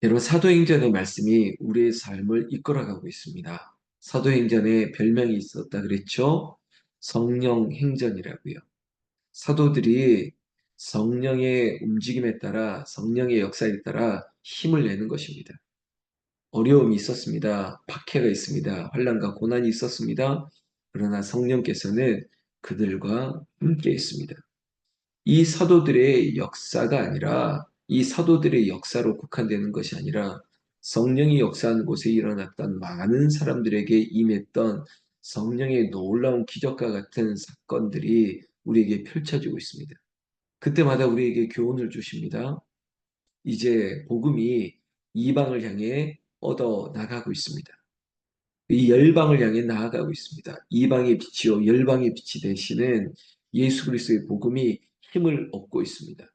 여러분, 사도행전의 말씀이 우리의 삶을 이끌어가고 있습니다. 사도행전에 별명이 있었다 그랬죠? 성령 행전이라고요. 사도들이 성령의 움직임에 따라, 성령의 역사에 따라 힘을 내는 것입니다. 어려움이 있었습니다. 박해가 있습니다. 환난과 고난이 있었습니다. 그러나 성령께서는 그들과 함께 있습니다. 이 사도들의 역사가 아니라, 이 사도들의 역사로 국한되는 것이 아니라 성령이 역사한 곳에 일어났던 많은 사람들에게 임했던 성령의 놀라운 기적과 같은 사건들이 우리에게 펼쳐지고 있습니다. 그때마다 우리에게 교훈을 주십니다. 이제 복음이 이방을 향해 뻗어 나가고 있습니다. 이 열방을 향해 나아가고 있습니다. 이방의 빛이요 열방의 빛이 되시는 예수 그리스도의 복음이 힘을 얻고 있습니다.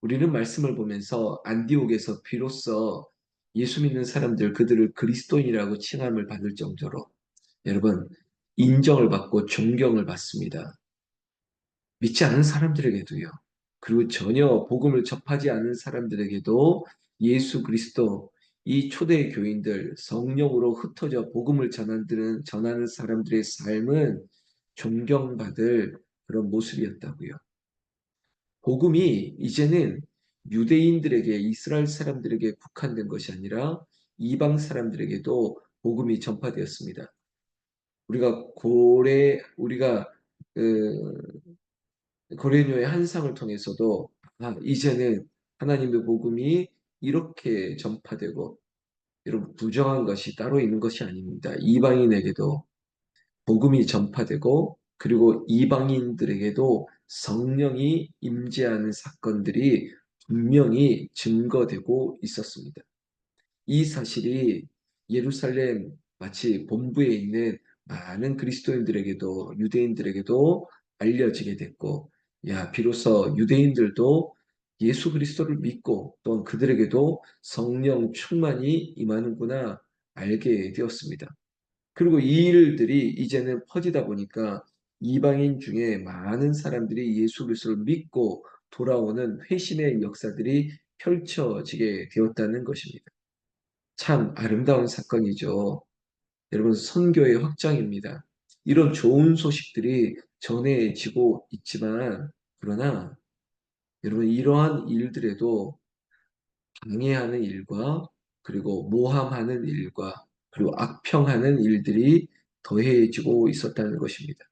우리는 말씀을 보면서 안디옥에서 비로소 예수 믿는 사람들 그들을 그리스도인이라고 칭함을 받을 정도로 여러분 인정을 받고 존경을 받습니다. 믿지 않은 사람들에게도요. 그리고 전혀 복음을 접하지 않은 사람들에게도 예수 그리스도 이 초대 교인들 성령으로 흩어져 복음을 전하는 사람들의 삶은 존경받을 그런 모습이었다고요. 복음이 이제는 유대인들에게 이스라엘 사람들에게 국한된 것이 아니라 이방 사람들에게도 복음이 전파되었습니다. 우리가 고레뇨의 한상을 통해서도 이제는 하나님의 복음이 이렇게 전파되고 여러분 부정한 것이 따로 있는 것이 아닙니다. 이방인에게도 복음이 전파되고 그리고 이방인들에게도 성령이 임재하는 사건들이 분명히 증거되고 있었습니다. 이 사실이 예루살렘 마치 본부에 있는 많은 그리스도인들에게도 유대인들에게도 알려지게 됐고, 야, 비로소 유대인들도 예수 그리스도를 믿고 또한 그들에게도 성령 충만이 임하는구나 알게 되었습니다. 그리고 이 일들이 이제는 퍼지다 보니까 이방인 중에 많은 사람들이 예수 그리스도를 믿고 돌아오는 회심의 역사들이 펼쳐지게 되었다는 것입니다. 참 아름다운 사건이죠. 여러분, 선교의 확장입니다. 이런 좋은 소식들이 전해지고 있지만, 그러나 여러분, 이러한 일들에도 방해하는 일과 그리고 모함하는 일과 그리고 악평하는 일들이 더해지고 있었다는 것입니다.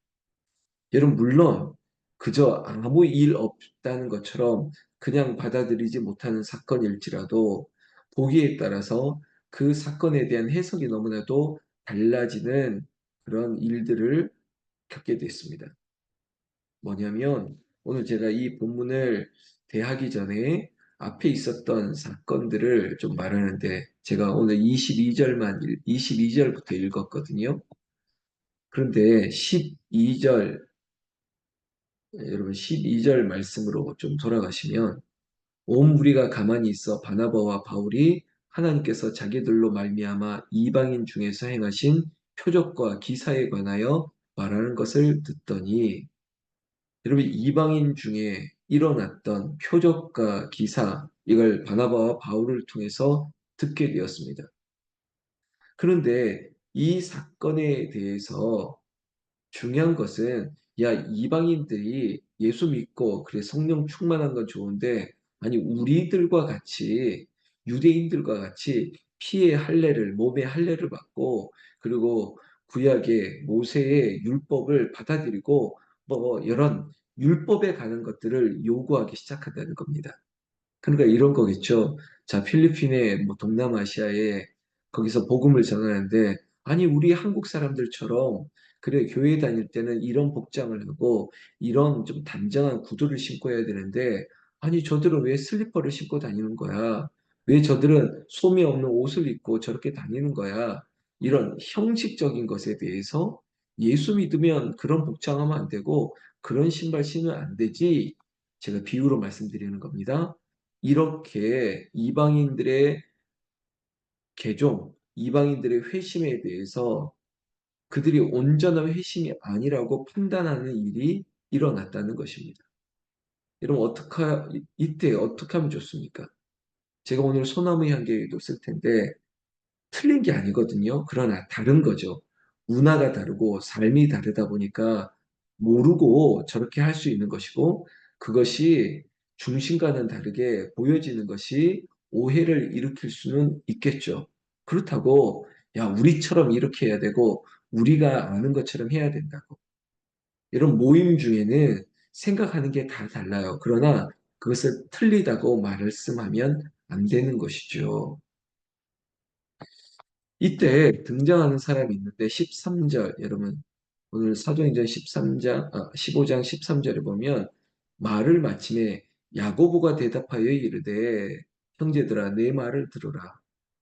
여러분, 물론 그저 아무 일 없다는 것처럼 그냥 받아들이지 못하는 사건일지라도 보기에 따라서 그 사건에 대한 해석이 너무나도 달라지는 그런 일들을 겪게 됐습니다. 뭐냐면 오늘 제가 이 본문을 대하기 전에 앞에 있었던 사건들을 좀 말하는데 제가 오늘 22절부터 읽었거든요. 그런데 12절 여러분 12절 말씀으로 좀 돌아가시면 온 무리가 가만히 있어 바나바와 바울이 하나님께서 자기들로 말미암아 이방인 중에서 행하신 표적과 기사에 관하여 말하는 것을 듣더니 여러분 이방인 중에 일어났던 표적과 기사 이걸 바나바와 바울을 통해서 듣게 되었습니다. 그런데 이 사건에 대해서 중요한 것은 야 이방인들이 예수 믿고 그래 성령 충만한 건 좋은데 아니 우리들과 같이 유대인들과 같이 피의 할례를 몸의 할례를 받고 그리고 구약의 모세의 율법을 받아들이고 뭐 이런 율법에 관한 것들을 요구하기 시작한다는 겁니다. 그러니까 이런 거겠죠. 자, 필리핀에 뭐 동남아시아에 거기서 복음을 전하는데 아니 우리 한국 사람들처럼 그래 교회 다닐 때는 이런 복장을 하고 이런 좀 단정한 구두를 신고 해야 되는데 아니 저들은 왜 슬리퍼를 신고 다니는 거야? 왜 저들은 소매 없는 옷을 입고 저렇게 다니는 거야? 이런 형식적인 것에 대해서 예수 믿으면 그런 복장하면 안 되고 그런 신발 신으면 안 되지. 제가 비유로 말씀드리는 겁니다. 이렇게 이방인들의 개종, 이방인들의 회심에 대해서 그들이 온전한 회심이 아니라고 판단하는 일이 일어났다는 것입니다. 여러분, 이때 어떻게 하면 좋습니까? 제가 오늘 소나무 향기도 쓸 텐데 틀린 게 아니거든요. 그러나 다른 거죠. 문화가 다르고 삶이 다르다 보니까 모르고 저렇게 할 수 있는 것이고 그것이 중심과는 다르게 보여지는 것이 오해를 일으킬 수는 있겠죠. 그렇다고 야, 우리처럼 이렇게 해야 되고 우리가 아는 것처럼 해야 된다고. 이런 모임 중에는 생각하는 게 다 달라요. 그러나 그것을 틀리다고 말씀하면 안 되는 것이죠. 이때 등장하는 사람이 있는데 13절 여러분 오늘 사도행전 15장 13절에 보면 말을 마침에 야고보가 대답하여 이르되 형제들아 내 말을 들으라.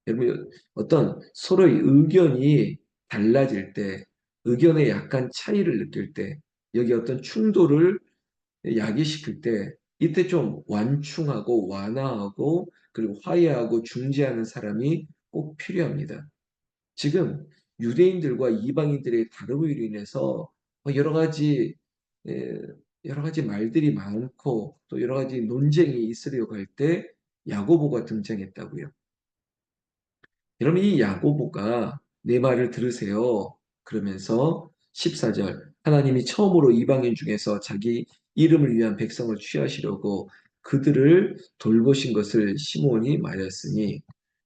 여러분 어떤 서로의 의견이 달라질 때 의견에 약간 차이를 느낄 때 여기 어떤 충돌을 야기시킬 때 이때 좀 완충하고 완화하고 그리고 화해하고 중재하는 사람이 꼭 필요합니다. 지금 유대인들과 이방인들의 다름으로 인해서 여러 가지 에, 여러 가지 말들이 많고 또 여러 가지 논쟁이 있으려고 할 때 야고보가 등장했다고요. 여러분 이 야고보가 내 말을 들으세요. 그러면서 14절 하나님이 처음으로 이방인 중에서 자기 이름을 위한 백성을 취하시려고 그들을 돌보신 것을 시몬이 말했으니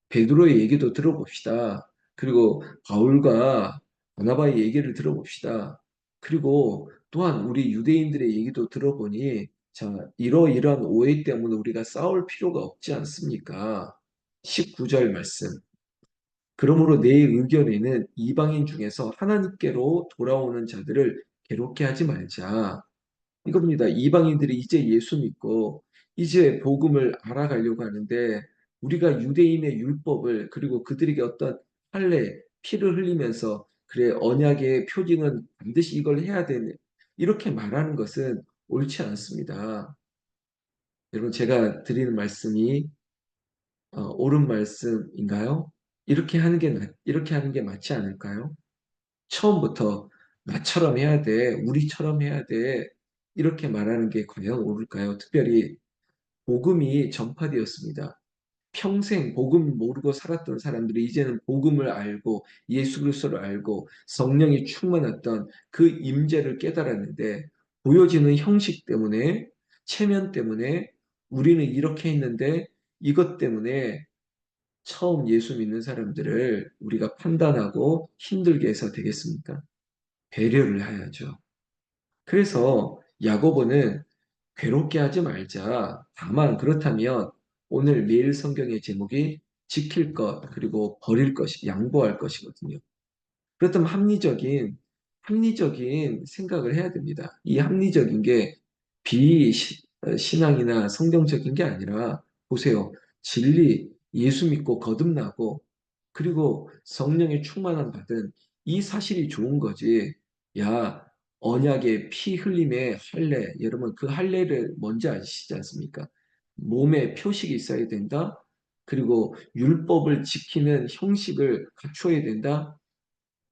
베드로의 얘기도 들어봅시다. 그리고 바울과 바나바의 얘기를 들어봅시다. 그리고 또한 우리 유대인들의 얘기도 들어보니 자, 이러이러한 오해 때문에 우리가 싸울 필요가 없지 않습니까? 19절 말씀. 그러므로 내 의견에는 이방인 중에서 하나님께로 돌아오는 자들을 괴롭게 하지 말자. 이겁니다. 이방인들이 이제 예수 믿고 이제 복음을 알아가려고 하는데 우리가 유대인의 율법을 그리고 그들에게 어떤 할례, 피를 흘리면서 그래 언약의 표징은 반드시 이걸 해야 되는 이렇게 말하는 것은 옳지 않습니다. 여러분 제가 드리는 말씀이 옳은 말씀인가요? 이렇게 하는 게 맞지 않을까요? 처음부터 나처럼 해야 돼, 우리처럼 해야 돼, 이렇게 말하는 게 과연 옳을까요? 특별히 복음이 전파되었습니다. 평생 복음 모르고 살았던 사람들이 이제는 복음을 알고 예수 그리스도를 알고 성령이 충만했던 그 임재를 깨달았는데 보여지는 형식 때문에 체면 때문에 우리는 이렇게 했는데 이것 때문에 처음 예수 믿는 사람들을 우리가 판단하고 힘들게 해서 되겠습니까? 배려를 해야죠. 그래서 야고보는 괴롭게 하지 말자. 다만 그렇다면 오늘 매일 성경의 제목이 지킬 것 그리고 버릴 것이 양보할 것이거든요. 그렇다면 합리적인 생각을 해야 됩니다. 이 합리적인 게 비신앙이나 성경적인 게 아니라 보세요. 진리, 예수 믿고 거듭나고 그리고 성령의 충만함 받은 이 사실이 좋은 거지. 야, 언약의 피 흘림의 할례. 여러분 그 할례를 뭔지 아시지 않습니까? 몸에 표식이 있어야 된다. 그리고 율법을 지키는 형식을 갖추어야 된다.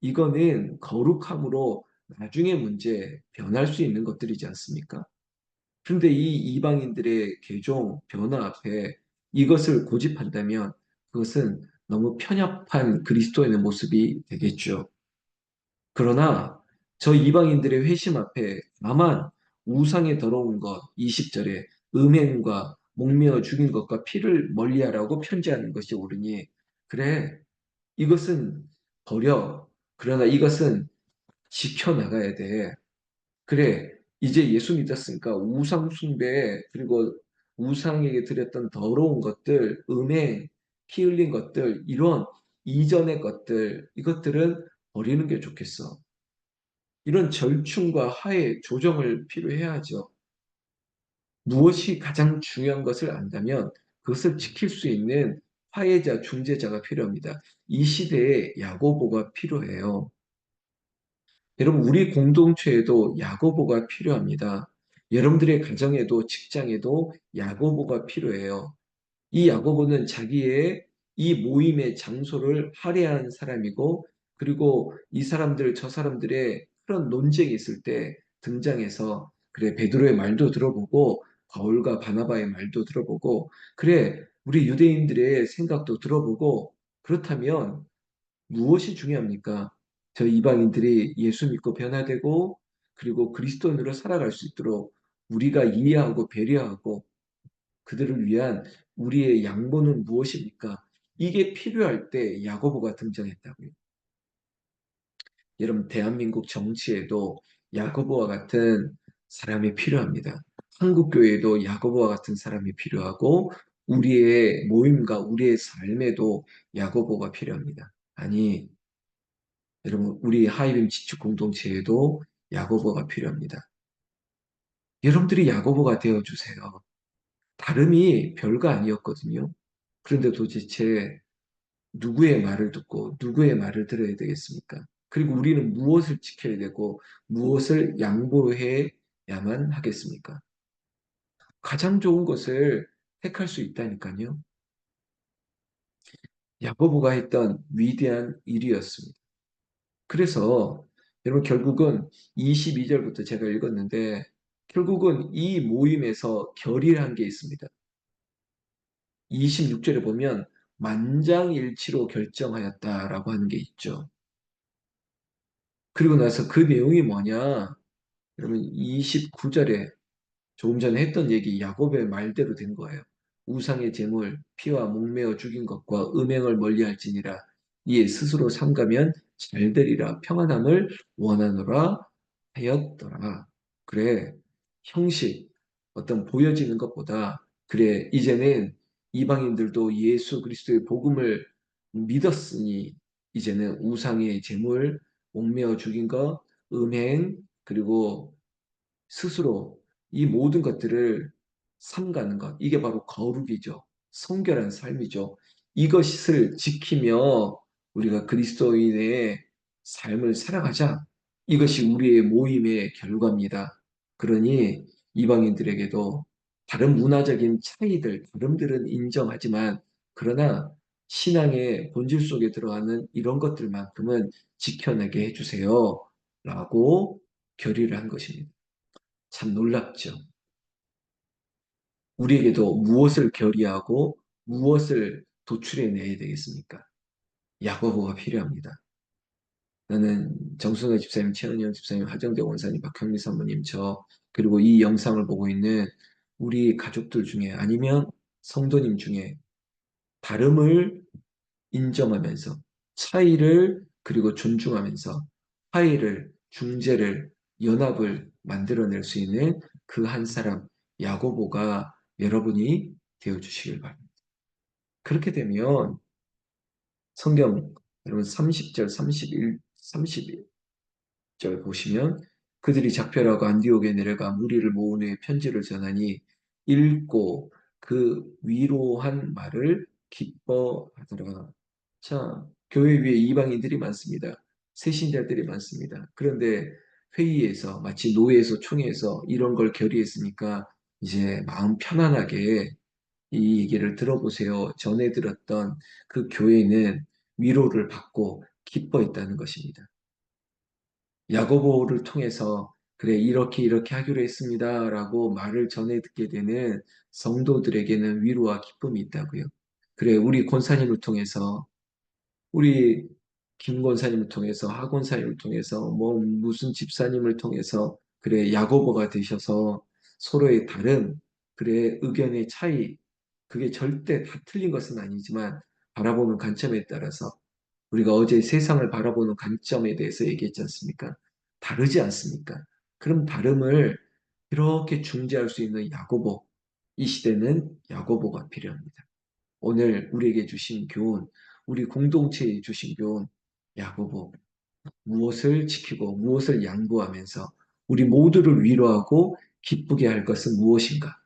이거는 거룩함으로 나중에 문제 변할 수 있는 것들이지 않습니까? 그런데 이 이방인들의 개종 변화 앞에 이것을 고집한다면 그것은 너무 편협한 그리스도인의 모습이 되겠죠. 그러나 저 이방인들의 회심 앞에 다만 우상에 더러운 것 20절에 음행과 목매어 죽인 것과 피를 멀리하라고 편지하는 것이 옳으니 그래 이것은 버려. 그러나 이것은 지켜나가야 돼. 그래, 이제 예수 믿었으니까 우상 숭배, 그리고 우상에게 드렸던 더러운 것들, 음행, 피 흘린 것들, 이런 이전의 것들, 이것들은 버리는 게 좋겠어. 이런 절충과 화해, 조정을 필요해야죠. 무엇이 가장 중요한 것을 안다면 그것을 지킬 수 있는 화해자, 중재자가 필요합니다. 이 시대에 야고보가 필요해요. 여러분, 우리 공동체에도 야고보가 필요합니다. 여러분들의 가정에도 직장에도 야고보가 필요해요. 이 야고보는 자기의 이 모임의 장소를 할애한 사람이고, 그리고 이 사람들, 저 사람들의 그런 논쟁이 있을 때 등장해서, 그래, 베드로의 말도 들어보고, 바울과 바나바의 말도 들어보고, 그래, 우리 유대인들의 생각도 들어보고 그렇다면 무엇이 중요합니까? 저 이방인들이 예수 믿고 변화되고 그리고 그리스도인으로 살아갈 수 있도록 우리가 이해하고 배려하고 그들을 위한 우리의 양보는 무엇입니까? 이게 필요할 때 야고보가 등장했다고요. 여러분, 대한민국 정치에도 야고보와 같은 사람이 필요합니다. 한국 교회에도 야고보와 같은 사람이 필요하고 우리의 모임과 우리의 삶에도 야고보가 필요합니다. 아니, 여러분, 우리 하이빔 지축 공동체에도 야고보가 필요합니다. 여러분들이 야고보가 되어 주세요. 다름이 별거 아니었거든요. 그런데 도대체 누구의 말을 듣고 누구의 말을 들어야 되겠습니까? 그리고 우리는 무엇을 지켜야 되고 무엇을 양보해야만 하겠습니까? 가장 좋은 것을 택할 수 있다니까요. 야고보가 했던 위대한 일이었습니다. 그래서 여러분 결국은 22절부터 제가 읽었는데 결국은 이 모임에서 결의한 게 있습니다. 26절에 보면 만장일치로 결정하였다라고 하는 게 있죠. 그리고 나서 그 내용이 뭐냐? 여러분 29절에 조금 전에 했던 얘기 야곱의 말대로 된 거예요. 우상의 제물 피와 목매어 죽인 것과 음행을 멀리할지니라 이에 스스로 삼가면 잘되리라 평안함을 원하노라 하였더라. 그래 형식 어떤 보여지는 것보다 그래 이제는 이방인들도 예수 그리스도의 복음을 믿었으니 이제는 우상의 제물 목매어 죽인 것 음행 그리고 스스로 이 모든 것들을 삼가는 것, 이게 바로 거룩이죠. 성결한 삶이죠. 이것을 지키며 우리가 그리스도인의 삶을 살아가자. 이것이 우리의 모임의 결과입니다. 그러니 이방인들에게도 다른 문화적인 차이들, 다름들은 인정하지만 그러나 신앙의 본질 속에 들어가는 이런 것들만큼은 지켜내게 해주세요. 라고 결의를 한 것입니다. 참 놀랍죠. 우리에게도 무엇을 결의하고 무엇을 도출해내야 되겠습니까? 야고보가 필요합니다. 나는 정순호 집사님, 최은영 집사님, 하정대 원사님, 박형미 사모님, 그리고 이 영상을 보고 있는 우리 가족들 중에 아니면 성도님 중에 다름을 인정하면서 차이를 그리고 존중하면서 화해를, 중재를, 연합을 만들어낼 수 있는 그 한 사람, 야고보가 여러분이 되어주시길 바랍니다. 그렇게 되면 성경 여러분 30절, 31, 31절 보시면 그들이 작별하고 안디옥에 내려가 무리를 모은 후에 편지를 전하니 읽고 그 위로한 말을 기뻐하더라. 자, 교회 위에 이방인들이 많습니다. 새신자들이 많습니다. 그런데 회의에서 마치 노예에서 총회에서 이런 걸 결의했으니까 이제 마음 편안하게 이 얘기를 들어보세요. 전에 들었던 그 교회는 위로를 받고 기뻐했다는 것입니다. 야고보를 통해서 그래 이렇게 이렇게 하기로 했습니다라고 말을 전해 듣게 되는 성도들에게는 위로와 기쁨이 있다고요. 그래 우리 권사님을 통해서 우리 김 권사님을 통해서 하 권사님을 통해서 뭐 무슨 집사님을 통해서 그래 야고보가 되셔서 서로의 다른 그래 의견의 차이 그게 절대 다 틀린 것은 아니지만 바라보는 관점에 따라서 우리가 어제 세상을 바라보는 관점에 대해서 얘기했지 않습니까? 다르지 않습니까? 그럼 다름을 이렇게 중재할 수 있는 야고보 이 시대는 야고보가 필요합니다. 오늘 우리에게 주신 교훈, 우리 공동체에 주신 교훈, 야고보, 무엇을 지키고 무엇을 양보하면서 우리 모두를 위로하고 기쁘게 할 것은 무엇인가?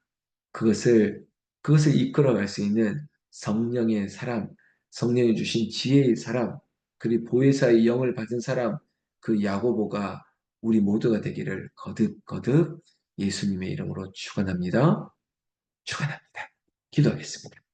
그것을, 그것을 이끌어갈 수 있는 성령의 사람, 성령이 주신 지혜의 사람, 그리고 보혜사의 영을 받은 사람, 그 야고보가 우리 모두가 되기를 거듭 예수님의 이름으로 축원합니다. 축원합니다. 기도하겠습니다.